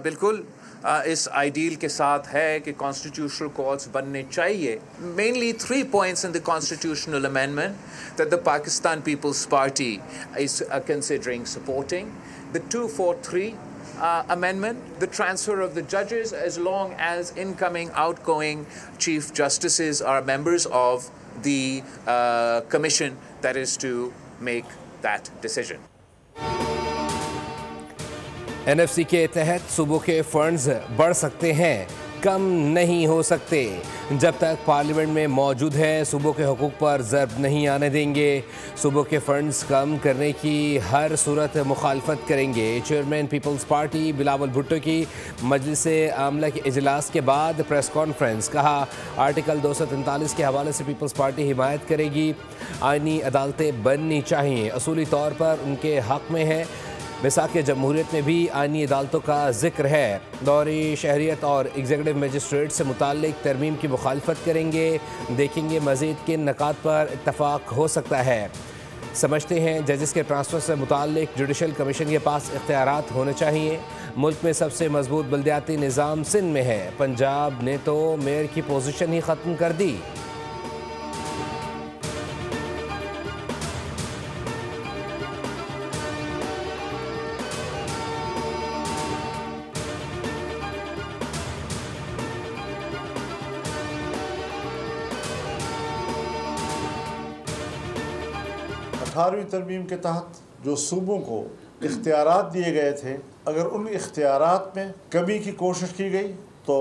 बिल्कुल इस आइडियल के साथ है कि कॉन्स्टिट्यूशनल कोर्ट्स बनने चाहिए. Mainly 3 points in the constitutional amendment that the Pakistan People's Party is considering supporting. The 243 amendment, the transfer of the judges as long as incoming, outgoing chief justices are members of the commission that is to make that decision. NFC के तहत सूबों के funds बढ़ सकते हैं, कम नहीं हो सकते. जब तक पार्लियामेंट में मौजूद हैं सूबों के हुकूक पर ज़र्ब नहीं आने देंगे. सूबों के फंड्स कम करने की हर सूरत मुखालफत करेंगे. Chairman people's party Bilawal Bhutto की मजलिस आमला के इजलास के बाद प्रेस कॉन्फ्रेंस. कहा, आर्टिकल 243 के हवाले से पीपल्स पार्टी हिमायत करेगी. आइनी अदालतें बननी चाहिए, असूली तौर पर उनके हक़ में है. मिसाक जमहूरियत में भी आइनी अदालतों का जिक्र है. दौरी शहरियत और एग्जीक्यूटिव मजिस्ट्रेट से मुताल्लिक तरमीम की मुखालफत करेंगे. देखेंगे मज़ीद किन नकात पर इत्तफाक हो सकता है. समझते हैं जजेस के ट्रांसफ़र से मुताल्लिक जुडिशल कमीशन के पास इख्तियारात होने चाहिए. मुल्क में सबसे मजबूत बल्दियाती निज़ाम सिंध में है. पंजाब ने तो मेयर की पोजीशन ही ख़त्म कर दी. अठारहवीं तरमीम के तहत जो सूबों को इख्तियारात दिए गए थे, अगर उन इख्तियारात में कमी की कोशिश की गई तो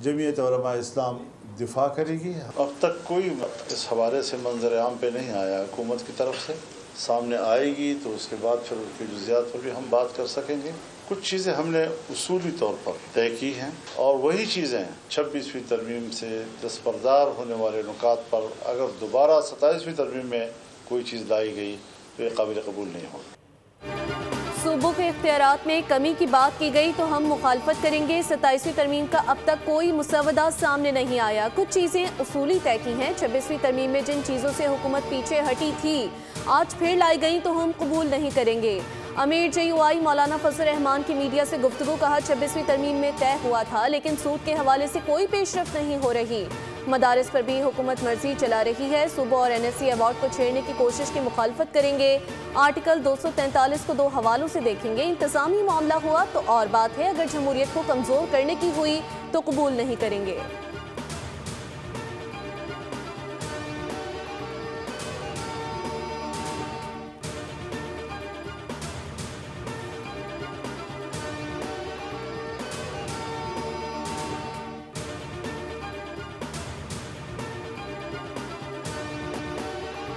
जमीयत उलमा इस्लाम दिफा करेगी. अब तक कोई इस हवाले से मंजर आम पे नहीं आया हुकूमत की तरफ से. सामने आएगी तो उसके बाद फिर उसकी जुज़ियात पर भी हम बात कर सकेंगे. कुछ चीज़ें हमने उसूली तौर पर तय की हैं और वही चीज़ें 26वीं तरमीम से दस्तबरदार होने वाले नुकात पर अगर दोबारा 27वीं तरमीम में कोई चीज़ लाई गई तो ये काबिल कबूल नहीं होगी. सूबों के इख्तियारात में कमी की बात की गई तो हम मुखालफत करेंगे. 27वीं तरमीम का अब तक कोई मुसवदा सामने नहीं आया. कुछ चीज़ें उसूली तय की हैं. 26वीं तरमीम में जिन चीज़ों से हुकूमत पीछे हटी थी आज फिर लाई गई तो हम कबूल नहीं करेंगे. अमीर JUI मौलाना फजल रहमान की मीडिया से गुफ्तगू. कहा, 26वीं तरमीम में तय हुआ था लेकिन सूद के हवाले से कोई पेशरफ नहीं हो रही. मदारिस पर भी हुकूमत मर्जी चला रही है. सूबा और NFC अवार्ड को छेड़ने की कोशिश की मुखालफत करेंगे. आर्टिकल 243 को 2 हवालों से देखेंगे. इंतजामी मामला हुआ तो और बात है, अगर जमहूरियत को कमज़ोर करने की हुई तो कबूल नहीं करेंगे.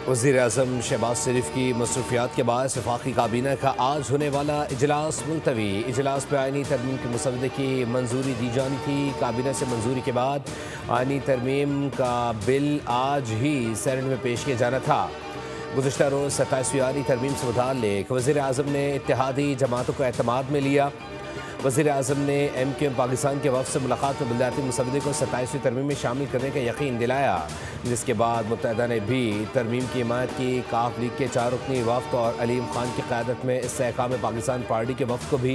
वज़ीर-ए-आज़म शहबाज शरीफ की मसरूफियात के बाद वफाकी काबीना का आज होने वाला इजलास मुलतवी. इजलास में आइनी तरमीम के मुसवदे की मंजूरी दी जानी थी. काबीना से मंजूरी के बाद आइनी तरमीम का बिल आज ही सेनेट में पेश किया जाना था. गुज़िश्ता रोज़ 27वीं आइनी तरमीम से मुताल्लिक़ वज़ीर-ए-आज़म ने इत्तेहादी जमातों को एतमाद में लिया. वज़ीर-ए-आज़म ने MQM पाकिस्तान के वफ़द से मुलाकात में बल्दियाती मुसवदे को 27वीं तरमीम में शामिल करने का यकीन दिलाया, जिसके बाद मुत्तहदा ने भी तरमीम की हिमायत की. काफ लीग के 4 रुकनी वफ़द और अलीम खान की क़यादत में इस्तेहकाम पाकिस्तान पार्टी के वफ़द को भी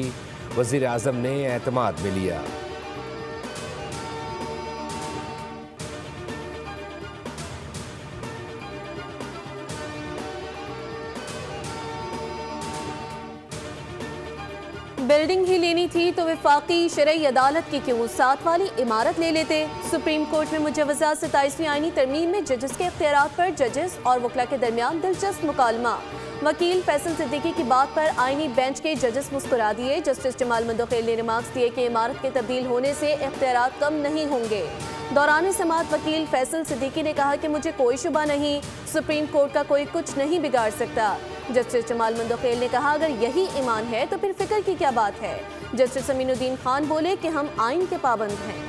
वज़ीर-ए-आज़म ने एतमाद में लिया. बिल्डिंग ही लेनी थी तो वफाकी शरई अदालत की क्यों 7 वाली इमारत ले लेते. सुप्रीम कोर्ट में मुजवज़ा 27वीं आइनी तरमीम में जजेस के इख्तियारात पर जजेस और वकला के दरमियान दिलचस्प मुकालमा. वकील फैसल सिद्दीकी की बात पर आइनी बेंच के जजेस मुस्कुरा दिए. जस्टिस जमाल मंदोखेल ने रिमार्क्स दिए कि इमारत के तब्दील होने से इख्तियारात कम नहीं होंगे. दौरान समाअत वकील फैसल सिद्दीकी ने कहा कि मुझे कोई शुबा नहीं, सुप्रीम कोर्ट का कोई कुछ नहीं बिगाड़ सकता. जस्टिस जमाल मंदोखेल ने कहा, अगर यही ईमान है तो फिर फिक्र की क्या बात है. जस्टिस अमीनुद्दीन खान बोले कि हम आइन के पाबंद हैं.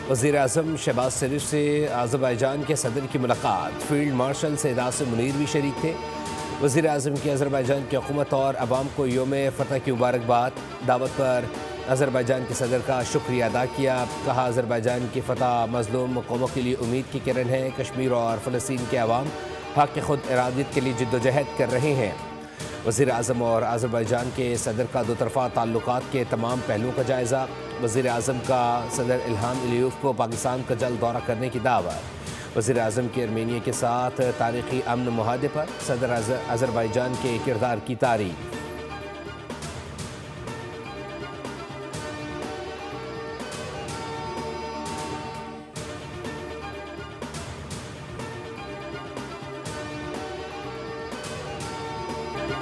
वज़ीर-ए-आज़म शहबाज शरीफ से अज़रबैजान के सदर की मुलाकात. फील्ड मार्शल सैयद आसिम मुनीर भी शरीक थे. वज़ीर आज़म की अज़रबैजान की हुकूमत और अवाम को यौम फ़तह की मुबारकबाद। दावत पर अज़रबैजान के सदर का शुक्रिया अदा किया। कहा अज़रबैजान की फ़तह मज़लूम कौमों के लिए उम्मीद की किरण है। कश्मीर और फ़लस्तीन के अवाम हक़ खुद इरादियत के लिए जिद्दोजहद कर रहे हैं। वज़ीर आज़म और अज़रबैजान के सदर का दोतरफ़ा ताल्लुकात के तमाम पहलुओं का जायज़ा। वज़ीर आज़म का सदर इल्हाम अलीयव को पाकिस्तान का जल्द दौरा करने की दावत। वज़ीर आज़म के आर्मेनिया के साथ तारीख़ी अमन मुआहदे पर सदर अज़रबैजान के किरदार की तारीफ़।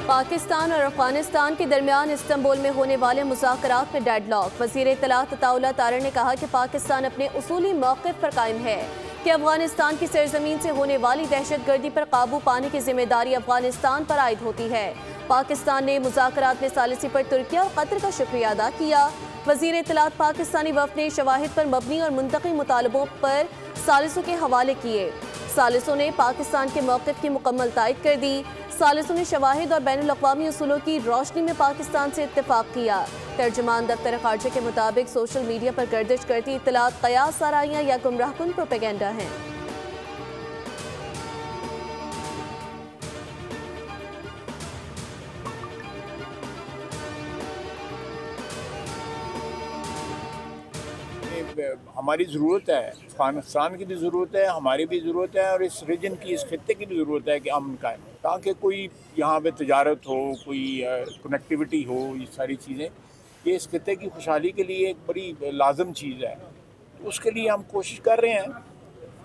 पाकिस्तान और अफगानिस्तान के दरमियान इस्तांबुल में होने वाले मुज़ाकरात में डेडलॉक। वज़ीर इत्तलात अताउल्लाह तारड़ ने कहा कि पाकिस्तान अपने उसूली मौक़िफ़ पर कायम है कि अफगानिस्तान की सरजमीन से होने वाली दहशतगर्दी पर काबू पाने की जिम्मेदारी अफगानिस्तान पर आयद होती है। पाकिस्तान ने मुज़ाकरात में सालिसी पर तुर्की और कतर का शुक्रिया अदा किया। वज़ीर इत्तलात पाकिस्तानी वफ़द ने शवाहिद पर मबनी और मुंतक़ी मुतालबों पर सालिसों के हवाले किए। सालिसों ने पाकिस्तान के मौक़िफ़ की मुकम्मल तायद कर दी। सालिसों ने शवाहिद और बैनुल-अक़वामी उसूलों की रोशनी में पाकिस्तान से इत्तेफाक किया। तर्जुमान दफ्तर ख़ारजा के मुताबिक सोशल मीडिया पर गर्दिश करती इत्तलात क़यास आराइयाँ या गुमराहकुन प्रोपेगेंडा हैं। हमारी ज़रूरत है, अफगानिस्तान की भी ज़रूरत है, हमारी भी ज़रूरत है और इस रीजन की, इस खत्ते की भी ज़रूरत है कि अमन का है, ताकि कोई यहाँ पे तजारत हो, कोई कनेक्टिविटी हो, ये सारी चीज़ें ये इस खत्ते की खुशहाली के लिए एक बड़ी लाजम चीज़ है। तो उसके लिए हम कोशिश कर रहे हैं।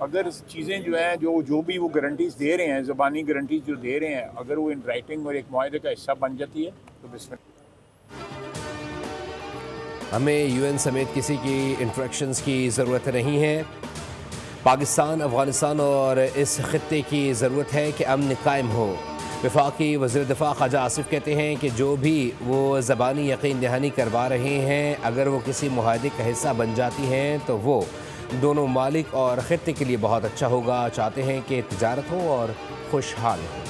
अगर चीज़ें जो हैं जो भी वो गारंटीज़ दे रहे हैं, ज़बानी गारंटीज़ जो दे रहे हैं, अगर वो इन राइटिंग और एक मुआहदे का हिस्सा बन जाती है तो बिस्मिल्लाह। हमें यूएन समेत किसी की इंट्रैक्शंस की ज़रूरत नहीं है। पाकिस्तान, अफ़गानिस्तान और इस खत्ते की ज़रूरत है कि अमन कायम हो। वफाकी वज़ीर दिफ़ा ख्वाजा आसिफ कहते हैं कि जो भी वो ज़बानी यकीन दहानी करवा रहे हैं, अगर वो किसी मुआहदे का हिस्सा बन जाती हैं तो वो दोनों मालिक और खत्ते के लिए बहुत अच्छा होगा। चाहते हैं कि तिजारत हो और खुशहाल हो।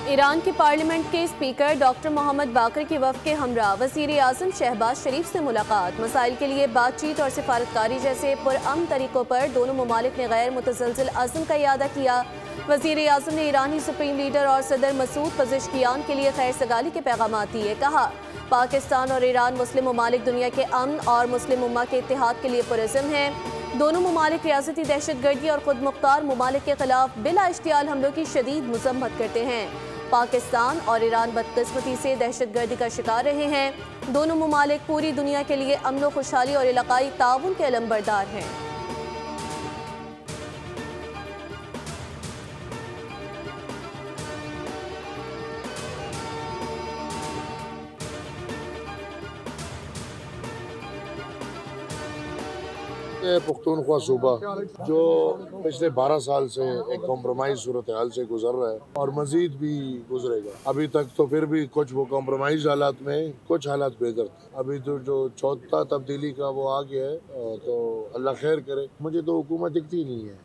ईरान की पार्लियामेंट के स्पीकर डॉक्टर मोहम्मद बाकर की वफ़द के हमरा वज़ीर आज़म शहबाज शरीफ से मुलाकात। मसाइल के लिए बातचीत और सिफारतकारी जैसे पुरअमन तरीक़ों पर दोनों ममालिक ने गैर मुतज़लज़िल अज़्म का इयादा किया। वज़ीर आज़म ने ईरानी सुप्रीम लीडर और सदर मसूद पज़ेश्कियान के लिए खैर सगाली के पैगाम दिए। कहा पाकिस्तान और ईरान मुस्लिम ममालिक दुनिया के अमन और मुस्लिम उम्मा के इत्तेहाद के लिए पुरअज़्म हैं। दोनों ममालिक रियासती दहशतगर्दी और खुद मुख्तार ममालिक के खिलाफ बिला इश्तियाल हमलों की शदीद मज़म्मत करते हैं। पाकिस्तान और ईरान बदकिस्मती से दहशतगर्दी का शिकार रहे हैं। दोनों ममालिक पूरी दुनिया के लिए अमन व खुशहाली और इलाकाई ताउन के अलंबरदार हैं। पुख्तूनख्वा सूबा जो पिछले 12 साल से एक कॉम्प्रोमाइज सूरत हाल से गुजर रहा है और मजीद भी गुजरेगा। अभी तक तो फिर भी कुछ वो कॉम्प्रोमाइज हालात में कुछ हालात बेहतर थे। अभी तो जो चौथा तब्दीली का वो आ गया है तो अल्लाह खैर करे। मुझे तो हुकूमत दिखती नहीं है।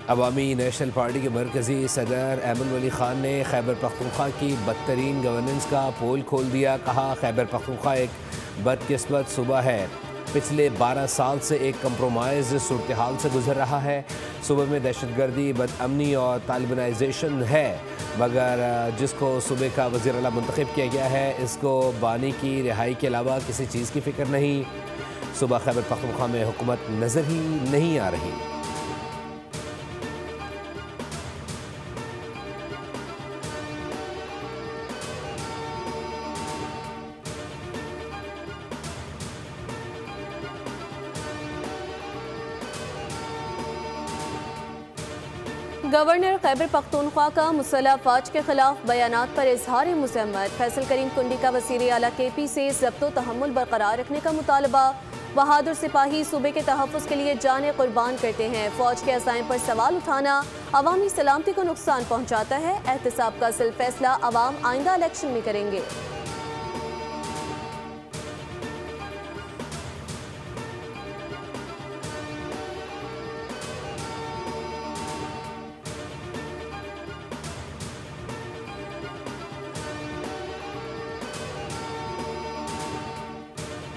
अवामी नेशनल पार्टी के मरकज़ी सदर अहमद वली ख़ान ने खैबर पख्तूनख्वा की बदतरीन गवर्नेंस का पोल खोल दिया। कहा खैबर पख्तूनख्वा एक बदकिस्मत सूबा है, पिछले 12 साल से एक कंप्रोमाइज सूरत हाल से गुजर रहा है। सूबे में दहशतगर्दी, बदअमनी और तालिबानाइजेशन है, मगर जिसको सूबे का वज़ीर आला मुंतखब किया गया है, इसको बानी की रिहाई के अलावा किसी चीज़ की फ़िक्र नहीं। सूबा खैबर पख्तूनख्वा में हुकूमत नज़र ही नहीं आ रही। गवर्नर खैबर पख्तूनख्वा का मुसल्लह अफवाज के खिलाफ बयानात पर इजहार मुज़म्मत। फैसल करीम कुंडी का वज़ीर आला KP से ज़ब्तो तहम्मुल बरकरार रखने का मुतालबा। बहादुर सिपाही सूबे के तहफ़्फ़ुज़ के लिए जानें कुर्बान करते हैं। फ़ौज के अज़ाइम पर सवाल उठाना अवामी सलामती को नुकसान पहुँचाता है। एहतिसाब का असल फैसला अवाम आइंदा इलेक्शन में करेंगे।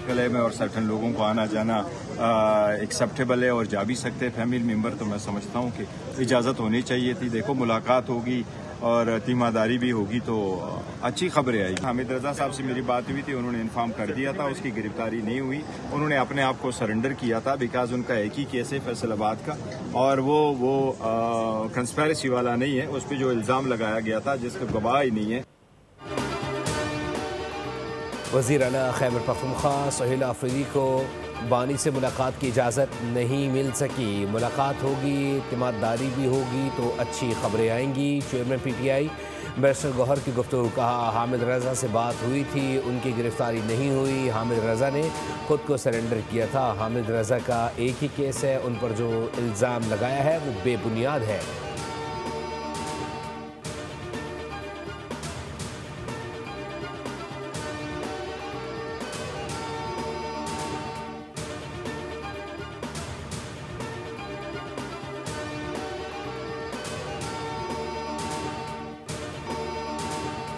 गले में और सर्टन लोगों को आना जाना एक्सेप्टेबल है और जा भी सकते हैं फैमिली मेंबर, तो मैं समझता हूँ कि इजाज़त होनी चाहिए थी। देखो मुलाकात होगी और तीमारदारी भी होगी तो अच्छी खबरें आएगी। हामिद रजा साहब से मेरी बात हुई थी, उन्होंने इन्फॉर्म कर दिया था, उसकी गिरफ्तारी नहीं हुई, उन्होंने अपने आप को सरेंडर किया था बिकॉज उनका एक ही केस है फैसलाबाद का और वो कंस्पेरेसी वाला नहीं है। उस पर जो इल्ज़ाम लगाया गया था जिसका गवाह ही नहीं है। वज़ीर आला खैबर पख्तूनख्वा सोहेल आफरीदी को बानी से मुलाकात की इजाज़त नहीं मिल सकी। मुलाकात होगी, इत्मीनान भी होगी तो अच्छी खबरें आएंगी। चेयरमैन PTI बैरिस्टर गौहर की गुफ्तगू। कहा हामिद रजा से बात हुई थी, उनकी गिरफ्तारी नहीं हुई। हामिद रजा ने खुद को सरेंडर किया था। हामिद रजा का एक ही केस है, उन पर जो इल्ज़ाम लगाया है वो बेबुनियाद है।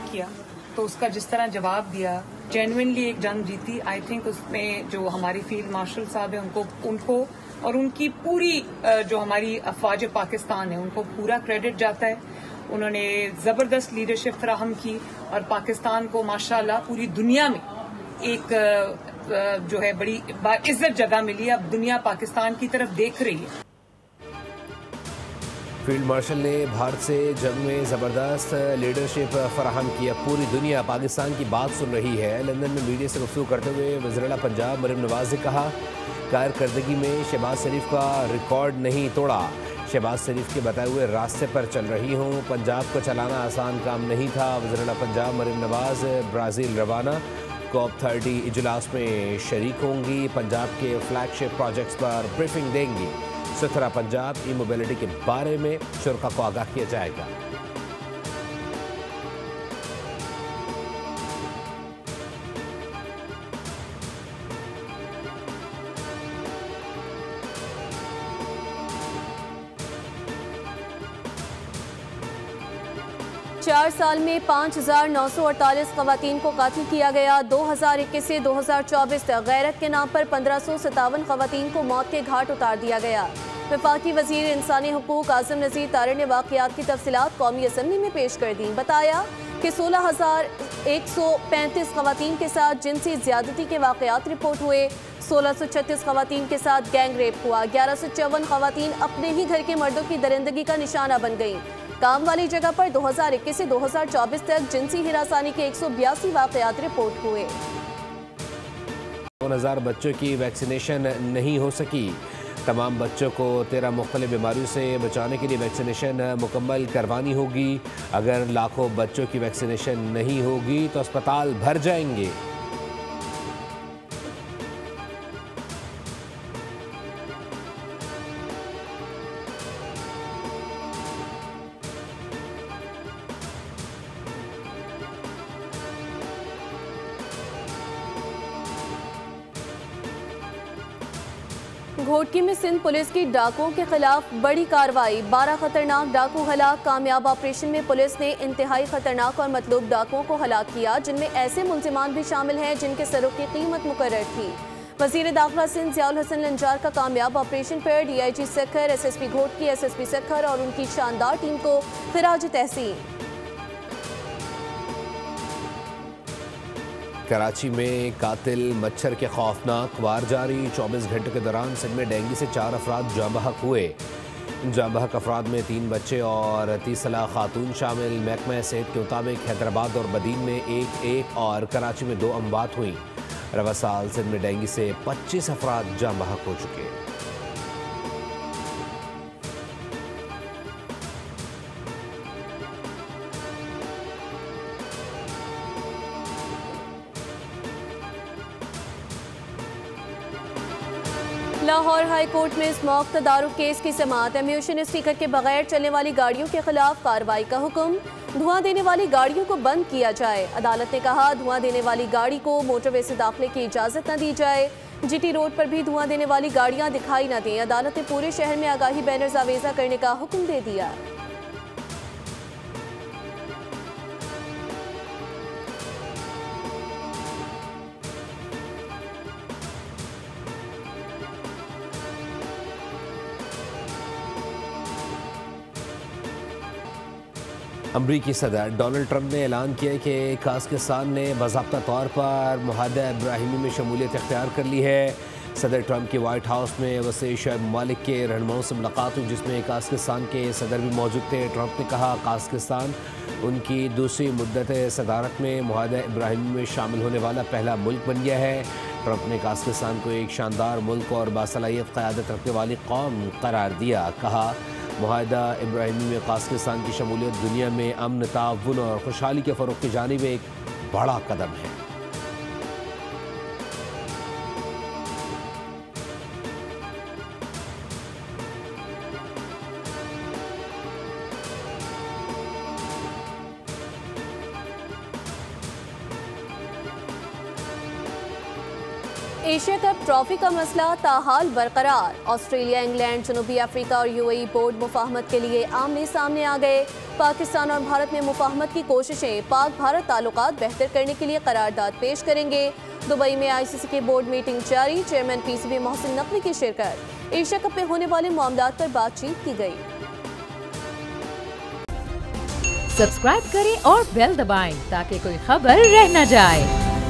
किया तो उसका जिस तरह जवाब दिया, जेन्युइनली एक जंग जीती। आई थिंक उसमें जो हमारी फील्ड मार्शल साहब है उनको और उनकी पूरी जो हमारी अफवाज पाकिस्तान है उनको पूरा क्रेडिट जाता है। उन्होंने जबरदस्त लीडरशिप फराहम की और पाकिस्तान को माशाल्लाह पूरी दुनिया में एक जो है बड़ी इज्जत जगह मिली। अब दुनिया पाकिस्तान की तरफ देख रही है। फील्ड मार्शल ने भारत से जंग में ज़बरदस्त लीडरशिप फराहम किया। पूरी दुनिया पाकिस्तान की बात सुन रही है। लंदन में मीडिया से गुफ्तगू करते हुए वज़ीर आला पंजाब मरीम नवाज ने कहा, कारकर्दगी में शहबाज शरीफ का रिकॉर्ड नहीं तोड़ा। शहबाज शरीफ के बताए हुए रास्ते पर चल रही हूँ। पंजाब को चलाना आसान काम नहीं था। वज़ीर आला पंजाब मरीम नवाज ब्राज़ील रवाना। COP30 इजलास में शरीक होंगी। पंजाब के फ्लैगशिप प्रोजेक्ट्स पर ब्रीफिंग देंगी। सुथरा पंजाब ई मोबिलिटी के बारे में शुरा को आगाह किया जाएगा। चार साल में 5,948 खवातीन को कातिल किया गया। 2021 से 2024 तक गैरत के नाम पर 1557 खवातीन को मौत के घाट उतार दिया गया। वफाकी वजीर इंसानी हुकूक आज़म नज़ीर तारे ने वाक़यात की तफसीलात कौमी असम्बली में पेश कर दी। बताया कि 16,135 खवातीन के साथ जिनसी ज़्यादती के वाक़यात रिपोर्ट हुए। 1636 खवातीन के साथ गैंग रेप हुआ। 1154 खवातीन अपने ही घर के मर्दों की दरिंदगी का निशाना बन गईं। काम वाली जगह पर 2021 से 2024 तक जिनसी हिरासानी के 182 वाक़यात रिपोर्ट हुए। 9,000 बच्चों की वैक्सीनेशन नहीं हो सकी। तमाम बच्चों को 13 मुख्तलिफ बीमारियों से बचाने के लिए वैक्सीनेशन मुकम्मल करवानी होगी। अगर लाखों बच्चों की वैक्सीनेशन नहीं होगी तो अस्पताल भर जाएंगे। घोटकी में सिंध पुलिस की डाकुओं के खिलाफ बड़ी कार्रवाई। 12 खतरनाक डाकू हलाक। कामयाब ऑपरेशन में पुलिस ने इंतहाई खतरनाक और मतलूब डाकुओं को हलाक किया, जिनमें ऐसे मुल्जिमान भी शामिल हैं जिनके सरों की कीमत मुकर्रर थी। वज़ीर दाखिला सिंध ज़ियाउल हसन लंजार का कामयाब ऑपरेशन पर DIG Sukkur, SSP Ghotki, SSP Sukkur और उनकी शानदार टीम को खिराज तहसीन। कराची में कातिल मच्छर के खौफनाक वार जारी। 24 घंटे के दौरान सिंध में डेंगू से 4 अफराद जाँ बहक हुए। जाँ बहक अफराद में 3 बच्चे और 30 साला खातून शामिल। महकमा सेहत के मुताबिक हैदराबाद और बदीन में एक और कराची में 2 अमवात हुई। रवा साल सिंध में डेंगू से 25 अफराद जाँ बहक हो चुके। लाहौर हाई कोर्ट में स्मॉग तदारुक केस की समाअत। एम्यूशन स्टिकर के बगैर चलने वाली गाड़ियों के खिलाफ कार्रवाई का हुक्म। धुआं देने वाली गाड़ियों को बंद किया जाए। अदालत ने कहा धुआं देने वाली गाड़ी को मोटरवे से दाखिले की इजाजत न दी जाए। जीटी रोड पर भी धुआं देने वाली गाड़ियां दिखाई न दें। अदालत ने पूरे शहर में आगाही बैनर्स आवेजा करने का हुक्म दे दिया। अमरीकी सदर डोनाल्ड ट्रंप ने ऐलान किया कि काज़किस्तान ने बाज़ाब्ता तौर पर मुआहदा इब्राहिमी में शमूलियत इख्तियार कर ली है। सदर ट्रंप के वाइट हाउस में वसी शोएब मलिक के रहनुमाओं से मुलाकात हुई, जिसमें काज़किस्तान के सदर भी मौजूद थे। ट्रंप ने कहा काज़किस्तान उनकी दूसरी मुद्दत सदारत में मुआहदा इब्राहिमी में शामिल होने वाला पहला मुल्क बन गया है। ट्रंप ने काज़किस्तान को एक शानदार मुल्क और बासलाहियत क़यादत रखने वाली कौम करार दिया। कहा मुआहदा इब्राहिमी में काज़किस्तान की शमूलियत दुनिया में अमन, ताउन और खुशहाली के फ़रोग़ की जानिब एक बड़ा कदम है। एशिया कप ट्रॉफी का मसला ताहाल बरकरार। ऑस्ट्रेलिया, इंग्लैंड, जनूबी अफ्रीका और यूएई बोर्ड मुफाहमत के लिए आमने सामने आ गए। पाकिस्तान और भारत में मुफाहमत की कोशिशें। पाक भारत ताल्लुकात बेहतर करने के लिए करारदाद पेश करेंगे। दुबई में आईसीसी की बोर्ड मीटिंग जारी। चेयरमैन पीसीबी मोहसिन नकवी की शिरकत। एशिया कप में होने वाले मामलात पर बातचीत की गई। सब्सक्राइब करें और बेल दबाएं ताकि कोई खबर रह न जाए।